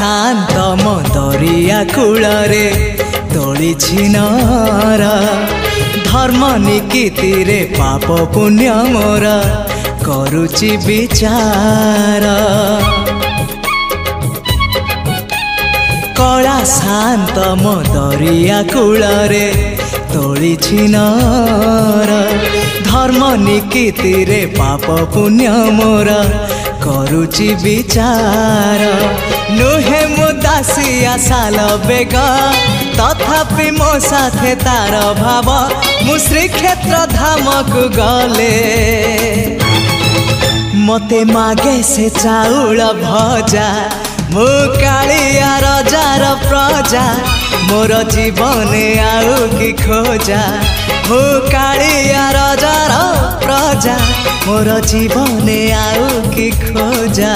शांत मो दरिया कूल रे तोली छिनर धर्म निकीति रे पाप पुण्य मोर करुचि विचार कला शांत मो दरिया कूल रे तोली छिनर धर्म निकीति रे पाप पुण्य मोर करुचि विचार नुहे मो दासिया साल बेग तथापि मो साथे तार भाव मु श्रीक्षेत्र धाम को गले मते मागे से चाउल भजा मु कालिया रजार प्रजा मोर जीवन आउ कि खोजा मु कालिया रजार प्रजा मोर जीवन आउ कि खोजा।